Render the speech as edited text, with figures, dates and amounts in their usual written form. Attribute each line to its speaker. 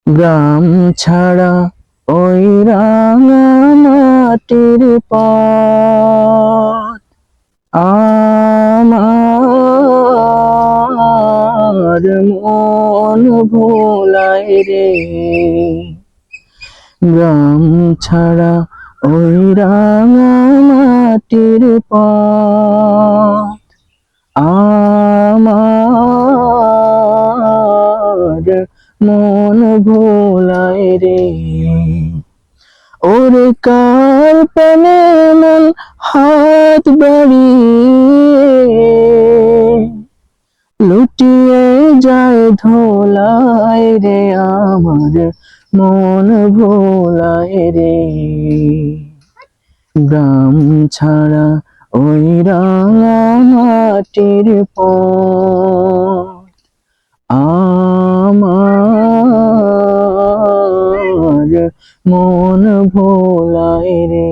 Speaker 1: গ্রাম ছাড়া ওই রাঙা মাটির পথ আমার মন ভোলায় রে। গ্রাম ছাড়া ওই রাঙা মাটির পথ আমার মন ভোলায় রে। ওরে কার প্রেমে মন হাত বাড়িয়ে লুটিয়ে যায় ধোলায় রে, আমার মন ভোলায় রে। গ্রাম ছাড়া ওই রাঙা মাটির পথ আমার মন ভোলায় রে।